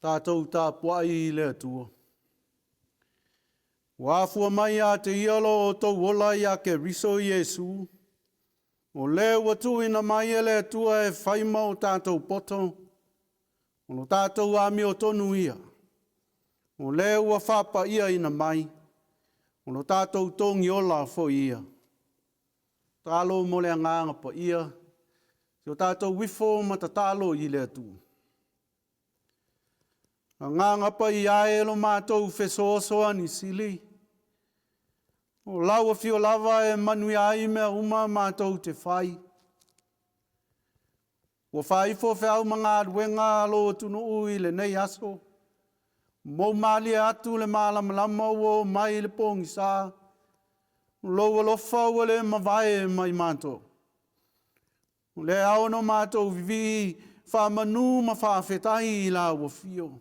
tātou tā puai le atua. Wāfua mai a te ialo o tau wola i a ke riso Iesu. O le watu ina mai e le atua e whaima o tātou poto. O no tātou ami o tonu ia. O le ua whapa ia ina mai. O no tātou tongi ola fo ia. Tālo mo le nganga pa ia. O tātou wifo mata tālo i le atua. A nganga pa i aelo mātou whesoosoa ni sili. O laua fio lava e manui ai mea uma mātou te whai. O whai fo whiau mga aduenga alo tunu ui le nei aso. Mou mali atu le malamalama o mai le pongi sā. Loa lofa ua le mawai mai mātou. Le ao no mātou vivi whamanu ma whawhetai i la ua fio.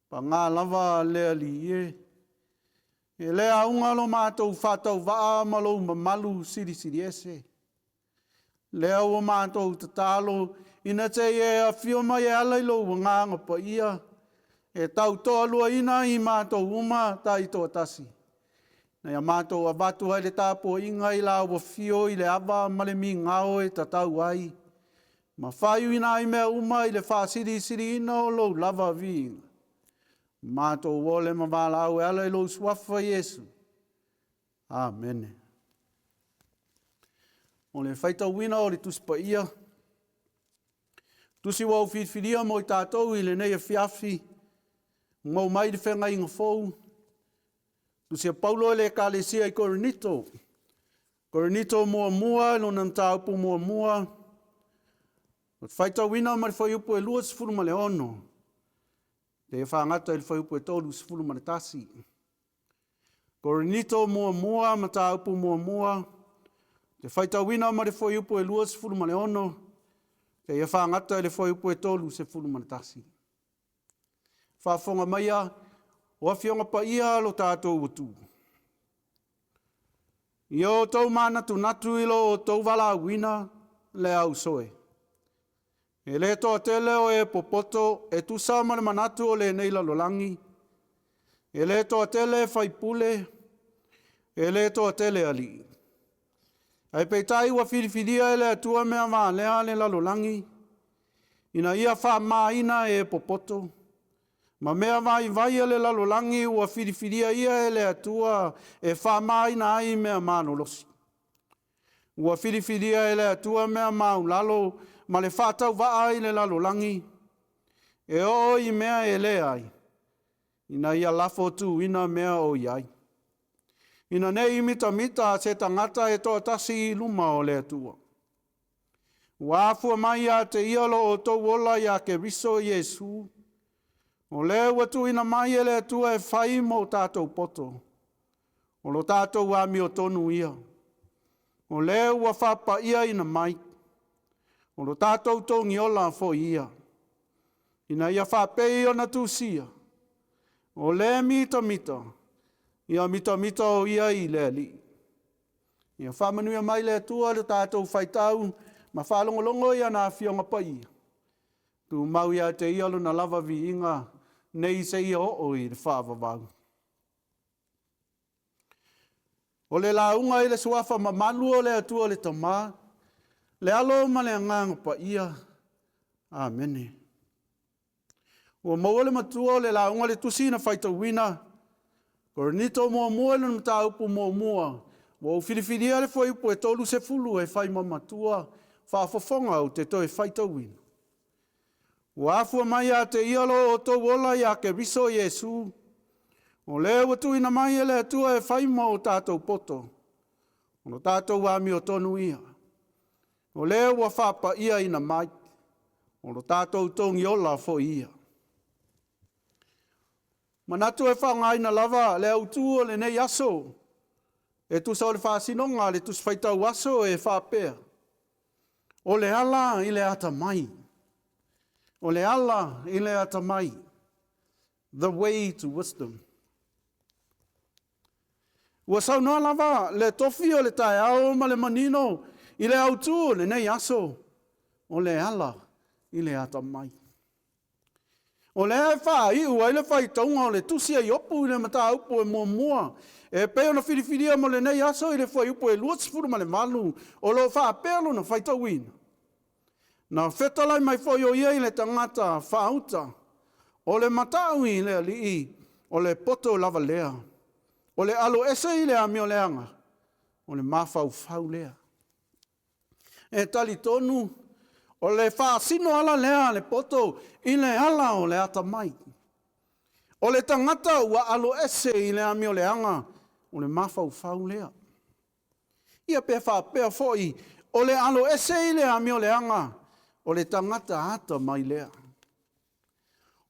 Pa ngā lava le ali e. E le aunga lo mātou whātau waa malo mamalu siri siri ese. Le au mātou tatalo ina te e a fio mai e alailo wa nganga pa ia. E tau toa lua ina i mātou uma tai toa tasi. Na ia mātou a batu hai le tāpua inga i la ua fio i le awa male mi ngao e tatau ai. Ma whaiu ina i mea uma i le whasiri siri ina o lo lava vinga. Mātou wole mawala au e ala ilo suafa Iesu. Amen. O le whaita wina o le tuspa ia. Tusi wau whiwhiria mo i tātou i le nei a whiawhi. Ngau mai le whenga inga fōu. Tusi a Paulo le kālesia i Korinito. Korinito mua mua, lona mtaupu mua mua. Whaita wina ma le whaiupu e lua sifuru ma le ono. Te whangata i whaiupu e tolu sifuru ma le tasi. Korinito mua mua, mtaupu mua mua. Te whaita wina ma le whaiupu e lua sifuru ma le ono. Te whangata i le whaiupu e tolu sifuru ma le tasi. Whawhonga maia, o awhionga pa ia lo tātou utu. I o tau mānatu natu ilo o tau wala wina le au soe. E le toa tele o e popoto e tusa mane manatu o le neila lolangi. E le toa tele whaipule. E le toa tele ali. Ai peitai ua whiriwhiria e le atua mea maa lea le lalolangi. Ina ia wha maa ina e popoto. Ma mea vai vai le lalolangi ua whiriwhiria ia e le atua e wha maa ina ai mea maa nolosi. Ua whiriwhiria e le atua mea maa ulalo ma le whātau waa i le lalolangi. E o i mea e le ai. Ina ia lafo tu ina mea o iai. Ina nei mita mita se tangata e toa tasi i luma o le atua. Wāfua mai a te ialo o tau wola i a ke riso Iesu. O le watu ina mai e le atua e whai mo tātou poto. O lo tātou ami o tonu ia. O le ua whapa ia ina mai. O lo tātou tongi ola fo ia. Ina ia whapei o na tūsia. O le mita mita. Ia mita mita o ia i le li. Ia whamanuia mai le atua le tātou whaitau. Ma whalongolongo ia na whionga pa ia. Tu mau ia te ialo na lava vi inga. Nei se ia o i le whaavavau. O le launga i le suafa mamalu o le atua le tamaa. Le alo ma le nganga pa ia. Amen. Ua maua le matua o le launga le tusi na whaita wina. Korinito mua mua le mtaupu mua mua. Wa ufirifiria le whaiupu e tolu se fulu e whai mamatua. Whaafofonga au te toi whaita wina. Ua afua mai a te ialo o tau wola i a ke riso Iesu. O le watu ina mai e le atua e whai mo o tātou poto. O no tātou wami o tonu ia. O le ua whapa ia ina mai. O no tātou tongi ola fo ia. Manatu e whanga ina lava le autu o le nei aso. E tu sa o le whasinonga le tu whaitau aso e whapea. O le ala i le ata mai. O le ala i le ata mai. The way to wisdom. Ua saunua lava le tofi o le tae ao ma le manino i le autu le nei aso o le ala i le ata mai. O le wha i ua ile whai taunga o le tusi ai opu i le mata upo e mua. E peo na whiriwhiria mo le nei aso i le whai upo e luatsifuru ma le malu. O lo wha pelo na whai tauina. Na whetalai mai whai o iei le tangata whauta. O le matau i le alii. O le poto lava lea. O le alo ese i le amio leanga. O le mawhau whau lea. E tali tonu. O le whaasino ala lea le poto i le ala o le ata mai. O le tangata ua alo ese i le amio leanga. O le mawhau whau lea. Ia pe whapea foi. O le alo ese i le amio leanga. O le tangata ata mai lea.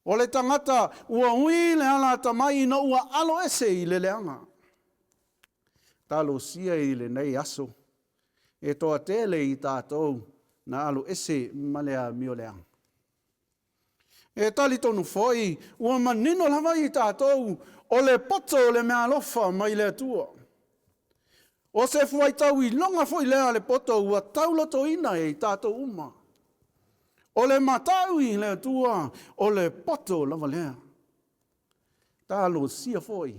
O le tangata ua hui le ala ata mai ina ua alo ese i le leanga. Talo sia i le nei aso. E toa tele i tātou na alo ese malea mio leanga. E tali tonu foi, ua manino lava i tātou o le poto o le mea lofa mai le tua. O se fuai tau i longa foi lea le poto ua tauloto ina e i tātou uma. O le matau i le tua o le poto lava lea. Talo sia foi.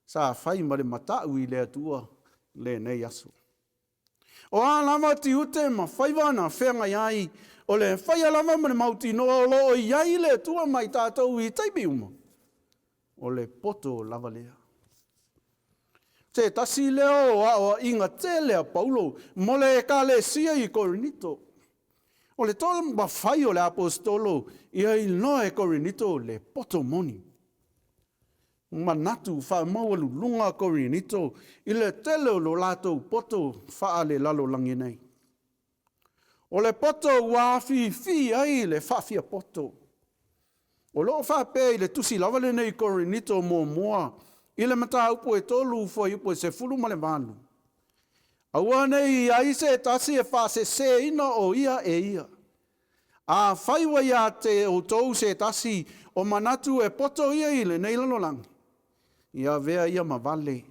Sa fai ma le matau i le tua le nei aso. O a lama ti ute ma whaiwana whenga iai. O le whaia lama ma le mauti no o lo o iai le tua mai tātou i taipi uma. O le poto lava lea. Te tasi leo o inga te lea Paulo. Mo le ka le sia i Korinito. O le tol ma whai o le apostolo. Ia i no e Korinito le poto moni. Manatu wha maualu lunga Korinito. I le tele o lo lato poto wha le lalo langi nei. O le poto wa fi ai le whawhia poto. O lo wha pe i le tusi lawale nei Korinito mo moa. I le mata upo e tolu fo upo e se fulu ma le malu. Aua nei ai se tasi e wha se ina o ia e ia. A whaiwa ia te o tou se tasi o manatu e poto ia i le nei lalo langi. Ia vea ia ma vale.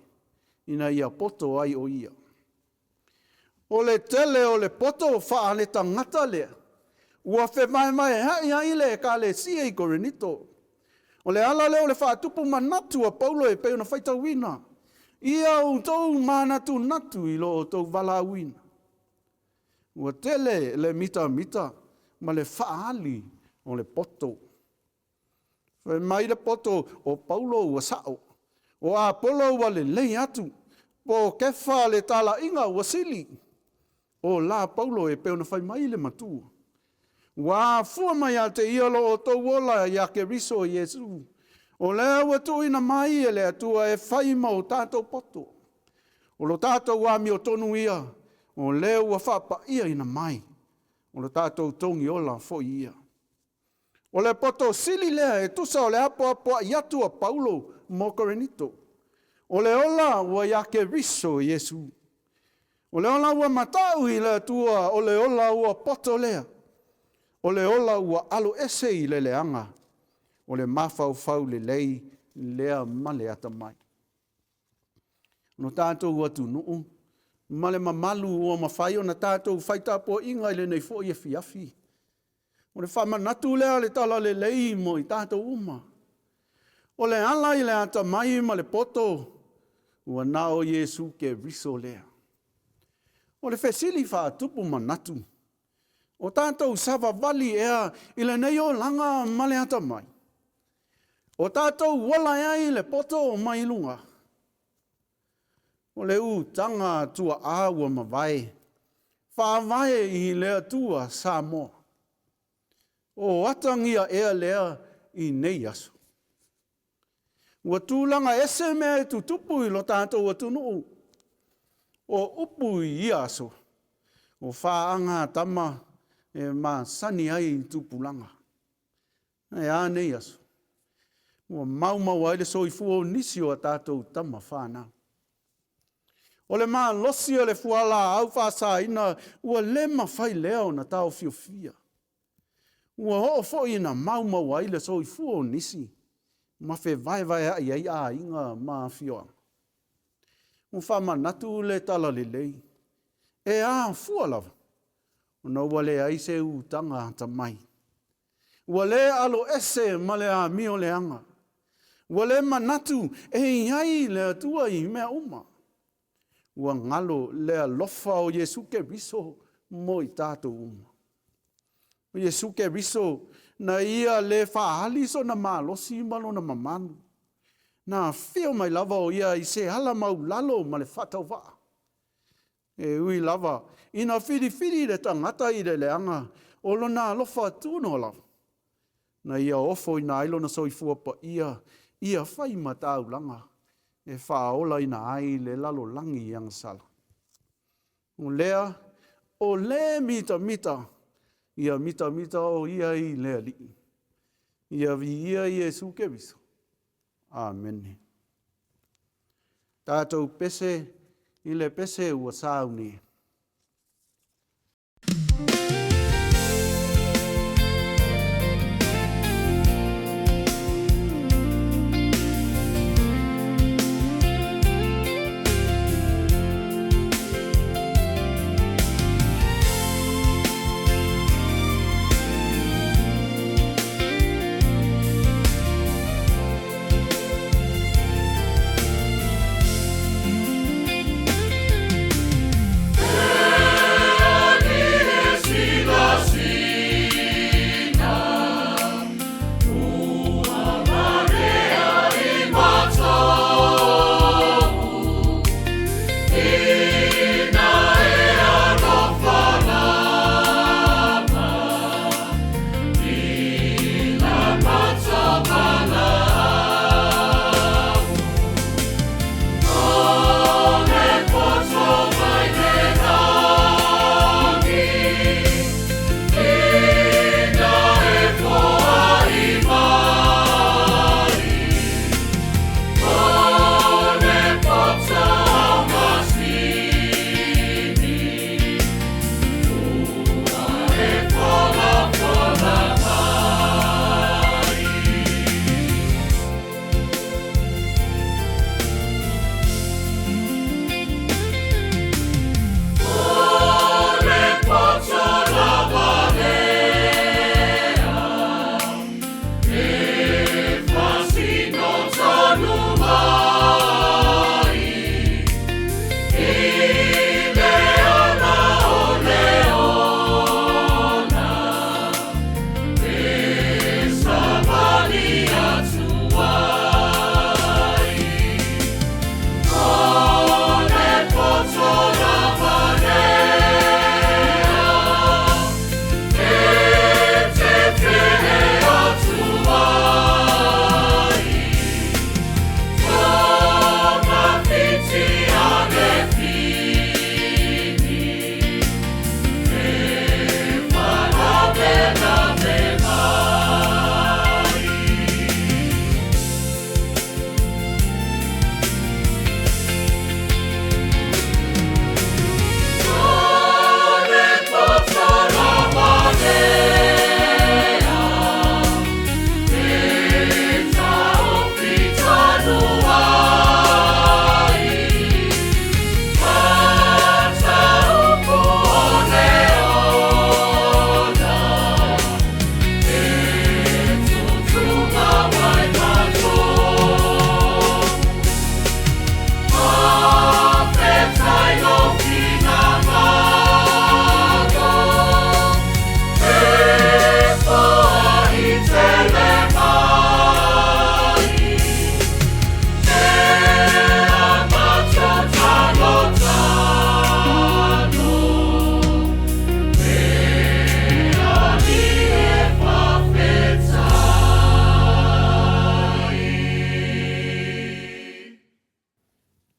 Ina ia poto ai o ia. O le tele o le poto wha le tangata lea. Ua whe mai hai ai le ka le sia i Korinito. O le ala leo le whaatupu manatu a Paulo e peo na whaita wina. Ia o tou manatu natu i lo o tou wala wina. Ua tele le mita ma le whaali o le poto. Whe mai le poto o Paulo ua sao. O a Apolo ua le lei atu. Po kefa le tala inga ua sili. O la Paulo e peo na whai mai le matua. Wa fua mai a te iolo o tau wola ia ke riso o Yesu. O lea ua tu ina mai e lea tua e whai mau tātou poto. O lo tātou wa mi o tonu ia. O lea ua whapa ia ina mai. O lo tātou tongi ola fo ia. O le poto sili lea e tusa o le apo i atu a Paulo mo Korinito. O le ola ua ia ke riso o Yesu. O le ola ua matau i lea tua. O le ola ua poto lea. O le ola ua alo ese i le leanga. O le mawhau le lei lea male ata mai. No tātou atu nuu. Male mamalu ua mawhai o na tātou whaitapo inga i le nei fo i e fiafi. O le whamanatu lea le tala le lei mo i tātou uma. O le ala i le ata mai ma le poto. Ua nao Yesu ke riso lea. O le whesili whaatupu manatu. O tātou sava vali ea i le nei o langa male ata mai. O tātou wala ai le poto o mai lunga. O le tanga tua awa mawai. Whaavae i lea tua sa mo. O atangia ea lea i nei aso. Ua tūlanga ese mea e tutupu i lo tātou atunu. O upu i aso. O whaanga tama e ma sani ai tupulanga. E a nei aso. Ua mau ai le soifua o nisi o a tātou tama whanau. O le maa losi o le fuala au whasa ina ua lema whai leo na tau fiofia. Ua ho fo ina mau ai le soifua o nisi. Ma fe vai ai a inga ma fioa. Un whama natu le tala le lei. E a fualawa. O na ua le ai se utanga ta mai. Ua le alo ese ma le a mio le anga. Ua le manatu e iai le atua i mea uma. Ua ngalo le alofa o Yesu Keriso mo i tātou uma. O Yesu Keriso na ia le whaahali so na malosi malo na mamanu. Na whio mai lava o ia i se hala mau lalo ma le whatau waa. E ui lava, ina whiri le tangata i le leanga, o lo na alofa tūno lava. Na ia ofo i na ailo na soifua pa ia whai matau langa. E whaola i na ai le lalo langi i sala. O lea, o le mita, ia mita o ia i lea li. Ia vi ia i Yesu Keriso. Amen. Tātou pese, i le pese ua sauni.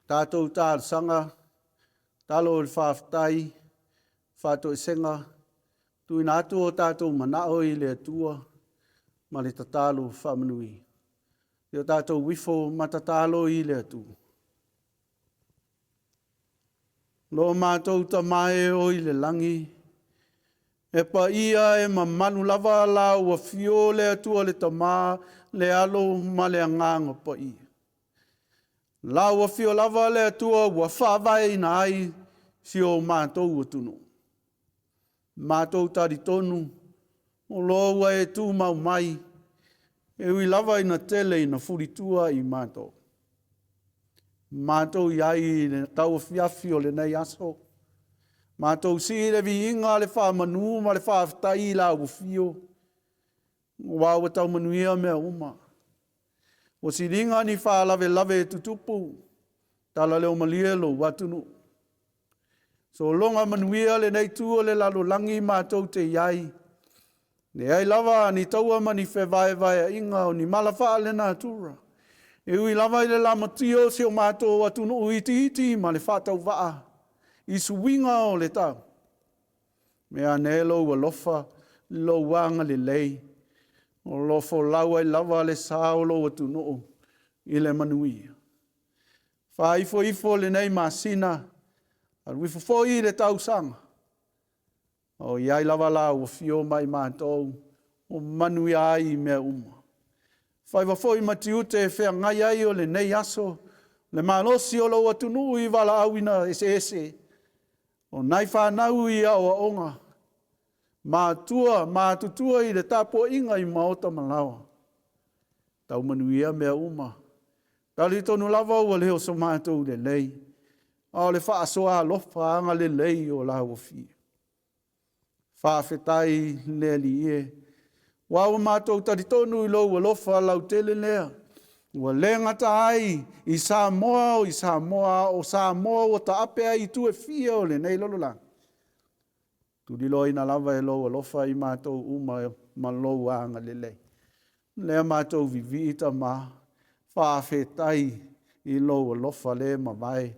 Tātou tār sanga, talo o whaafitai, whātou i senga, tui nātu o tātou manao i le atua, ma le tatalo whamanui. Io tātou wifo matatalo i le atua. Lo mātou ta mai o i le langi, e pa ia e mamanu lava la ua fio le atua le tamā, le alo ma le anganga pa ia. La ua fio lava le atua ua whawai na ai si o mātou ua tunu. Mātou tari tonu, O loa e tū mau mai, e ui lava ina tele ina furitua i mātou. Mātou iai ne tau fiafi o le nei aso. Mātou si le vi inga le wha manu ma le wha aftai la ufio. Wau e tau manuia mea uma. O si ringa ni wha lave tutupu, tala leo malielo watunu. So longa manuia le nei tua le lalo langi mātou te iai. Ne ai lava ni taua mani vai inga o ni malafa le nā tura. E ui lava i le lama tio se o mātou watunu iti ma le whātau waa. I suwinga o le tau. Mea nelo ua lofa lo wanga le lei. O lofo laua i lava le saolo watunu i le manuia. Wha ifo le nei masina. Ar wifo i le tau sanga. O iai lava la o fio mai mātou. O manuia ai mea uma. Whaiwa foi matiute e whea ngai ai o le nei aso. Le malosi o lo watunu i wala awina ese. O nai whanau i a o onga. Mātutua i le tapo inga i maota malawa. Tau manuia mea uma. Tali tonu lava ua leo so mātou le lei. O le whaasoa lofa anga le lei o la wafi. Whaafetai le li e. Wau mātou tari tonu i lo ua lofa lau tele lea. Ua lengata ai i Samoa o Samoa o ta apea i tu e fia o le nei lololang. Tuli lo ina lava e lo ua lofa i mātou uma ma lo anga le lei. Lea mātou vivi ita ma whaafetai i lo ua lofa le ma vai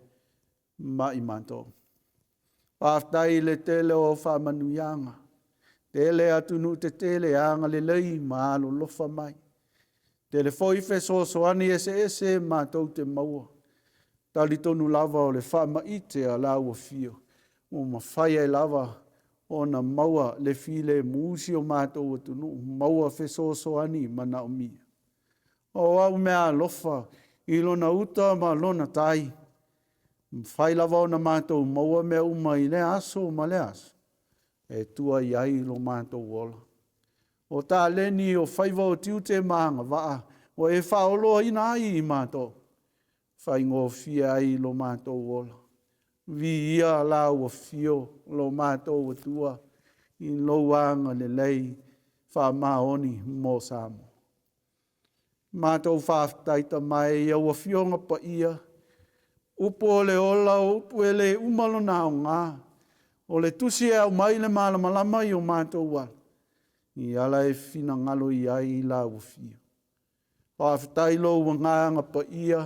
ma i mātou. Whaafetai le tele o whamanuianga. Tele atunu te tele anga le lei ma alo lofa mai. Tele foi fe so ani ese mātou te maua. Tali tonu lava o le whama ite a la ua fio. O ma whaia e lava o na maua le file muusi o mātou atunu. Maua fe so ani mana o mia. O au mea lofa i lona uta ma lona tai. Whai lava o na mātou maua mea uma i le aso ma le aso. E tua iai lo mātou ola. O tā leni o whaiva o tiute maanga waa. O e whaoloa ina ai i mātou. Whai ngō fia ai lo mātou ola. Vi ia la o fio lo mātou o tua. I lo wanga le lei wha maoni mō Samoa. Mātou whaaftaita mai ia o fionga pa ia. Upo le ola upo ele umalo na o ngā. O le tusi e au mai le malamalama i o mātou wala. I ala e fina ngalo i ai la o fio. Whaafitai lo ua ngāanga pa ia.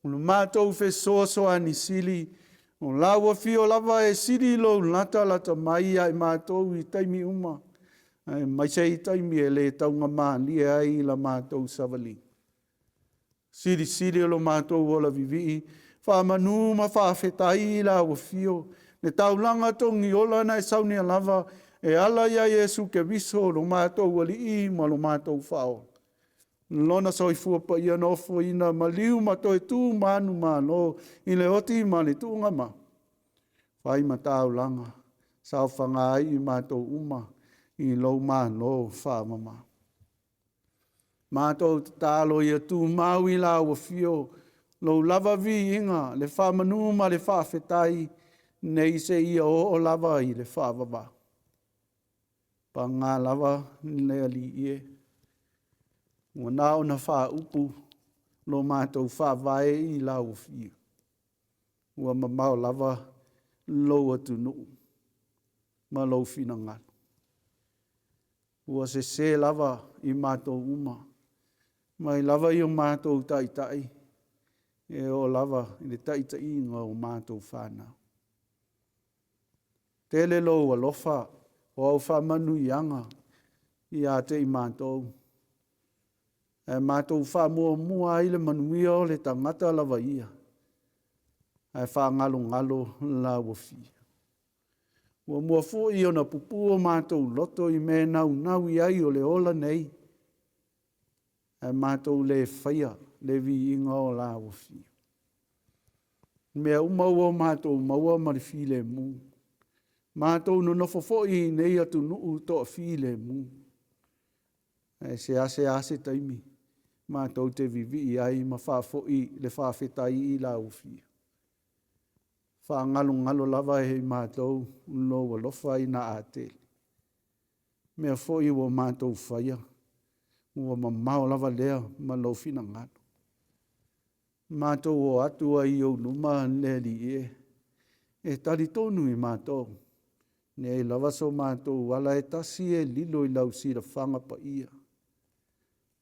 O le mātou fe soa ani sili. O la o fio lava e sili lo lata mai ai mātou i taimi uma. Mai se i taimi e le taunga maali e ai la mātou savali. Sili lo mātou o la vivi. Whaamanu ma whaafetai la o fio. Ne taulanga tongi ola na e sauni a lava e ala ia Yesu ke viso lo mātou wali i ma lo mātou whao. Lona soi fua pa ia nofo ina ma liu ma toi tū manu ma no i le oti ma le tūnga ma. Whai ma taulanga, sao whangai i mātou uma i lo ma no whaamama. Mātou tālo ia tū mau i la ua fio lo lava vi inga le whaamanu ma le whaafetai nei se ia o lava i le whaavava. Pa ngā lava le ali ie. Ua nao na wha upu lo mātou whaavae i la ufia. Ua mamau lava lo atu nuu. Ma lo fina ngana. Ua se lava i mātou uma. Mai lava i o mātou tai. E o lava i le tai ngā o mātou whanau. Tele lo ua lofa o au whamanu ianga i a te i mātou. E mātou whamua i le manuia o le tangata lava ia. E whangalo la ua fia. Ua mua fu i o na pupu o mātou loto i me nau i ai o le ola nei. E mātou le whaia le vi inga o la ua fia. Mea umau o mātou maua marifile mu. Mātou no nofo i nei atu nuu to file mu. Se ase taimi. Mātou te vivi ai ma whaafo'i le whaafetai I la uwhia. Whaangalo lava e mātou loa lofa I na ātele. Mea fo'i ua mātou whaia. Ua mamao lava lea ma lau whina ngalo. Mātou o atu ai au numa le li e. E tali tonu I mātou. Ne ai lava so mātou wala e tasi e lilo I lau sira whanga pa ia.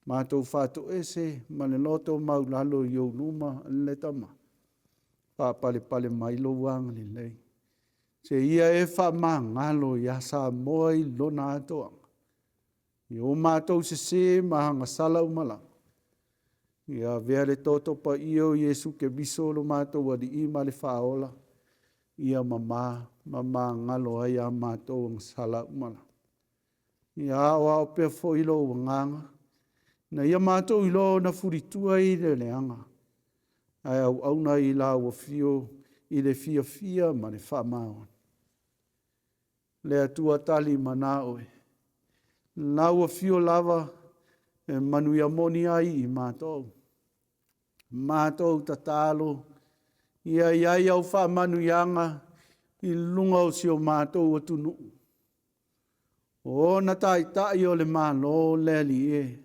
Mātou whātou ese ma le loto maulalo I au numa le tama. Pale mai lo wang le lei. Se ia e wha maa ngalo I asa moa I lona atoa. I o mātou se mahanga sala umala. Ia vea le toto pa Io Yesu ke biso lo mātou wadi I ma le whaola. Ia mama ngalo ai a mātou ang sala umala. Ia awa o pia fo ilo wanganga. Na ia mātou ilo na furitua I le leanga. Ai au na I la ua fio I le fia ma le whamao. Le atua tali mana oe. La ua fio lava e manuia moni ai I mātou. Mātou tatalo. Ia iai au wha manuianga I lunga o si o mātou atunu. O na tai o le malo le li e.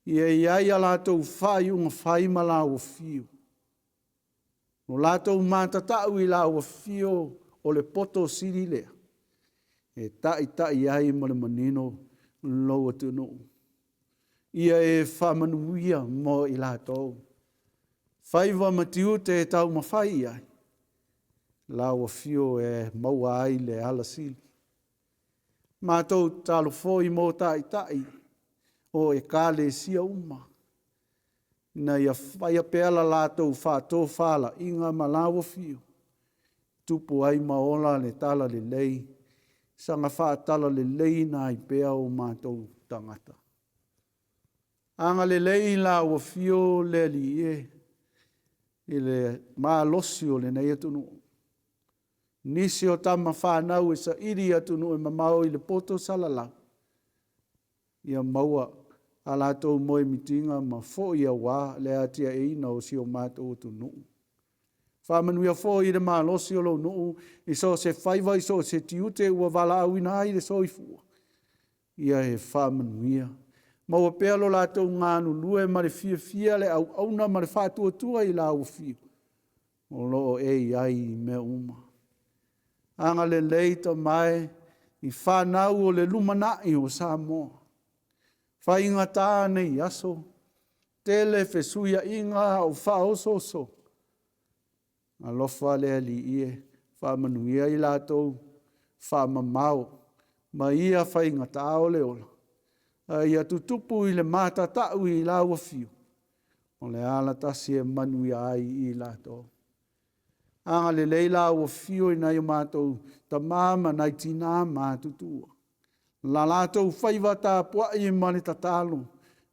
Ia iai a lātou whai unga whai ma la ua fio. No lātou mātatau I la ua fio o le poto siri lea. E tai ai ma le manino lo atunu. Ia e whamanuia mo I lātou. Whaiva matiu te tau mawhai ai. La ua fio e maua ai le ala sili. Mātou talo foi mo tai. O e kāle sia uma. Na ia whaia peala lātou whātō whala inga ma la ua fio. Tupu ai maola le tala le lei. Sanga whaatala le lei na I pea o mātou tangata. Anga le lei la ua fio le li e. I le maa losi o le nei atunu. Nisi o tama whanau e sa iri atunu e mamau I le poto salalau. Ia maua a lātou moe mitinga ma fo ia wā le atia e ina o si o mātou atunu. Whamanuia fo I le maa losi o lo nuu I so se whaiva I so se tiute ua wala au ina ai le soifua. Ia e whamanuia. Maua pealo lātou ngānu lue ma le fia le au auna ma le whātua I la ufio. O loo e ai me uma. Anga le leita mai I whanau o le lumanai o Samoa. Whainga tāne I aso. Tele fesuia inga o whaososo. Alofa le ali ie. Whamanuia I lātou. Whamamau. Ma ia whainga tāo le ola. Ia tutupu I le mātatau I la ua fio. O le ala tasi e manuia ai I lātou. Anga le leila ua fio I nai o mātou ta māma nai tina mātutua. La lātou whaiva tā puai I mani tatalo.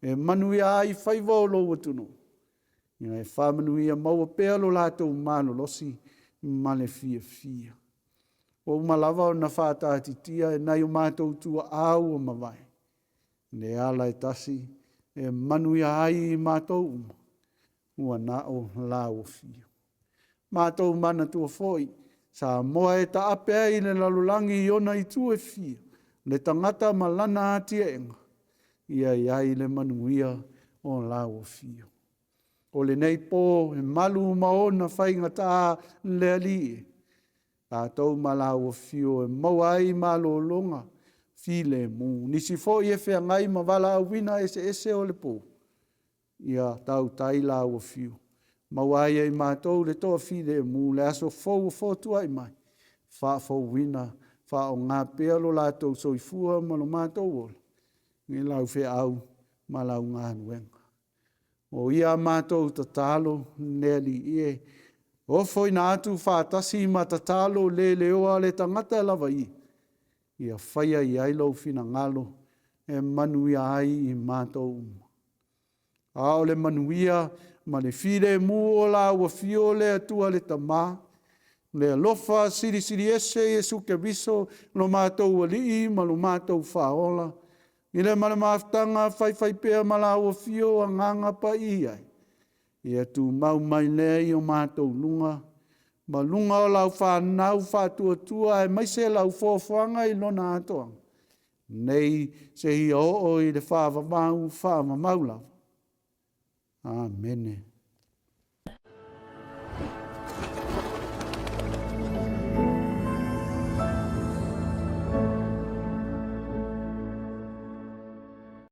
E manuia ai whaiva o lo atunu. Ia e whamanuia maua pealo lātou mālo losi male fia. O malava o na whātātitia e nai o mātou tua au o mawai. Le ala e tasi e manuia ai I mātou uma. Ua nao la ua fio. Mātou mana tua foi. Sa moa e ta ape ai le lalulangi I ona I tu e fia. Le tangata malana atia enga. Ia iai le manuia o la ua fio. O le nei po e malu maona whainga tā le alie. Tātou mala ua fio e maua ai malo longa. File mu. Nisi fo I e whea ngai ma wala awina ese o le po. Ia tau tai la ua fio. Mawai ai mātou le toa file mu le aso fo tua I mai. Wha fo wina. Wha o ngā pealo lātou soifua ma lo mātou ola. Ngi lau whea au ma lau ngā nuenga. O ia mātou tatalo neli ie. O foi na atu whātasi ma tatalo le leoa le tangata lava I. Ia whaia I ailo fina ngalo e manuia ai I mātou uma. A o le manuia ma le file mu o la ua fio le atua le tamā. Le alofa siri ese Yesu ke biso lo mātou alii ma lo mātou whaola. I le male maftanga whai pea mala o fio a nganga pa iai. Ia tu mau mai lea i o mātou lunga. Ma lunga o lau whanau whatua tua e maise lau fōwhanga i lona atoa. Nei se hi o i le whāwamau whāmamaula. Amen.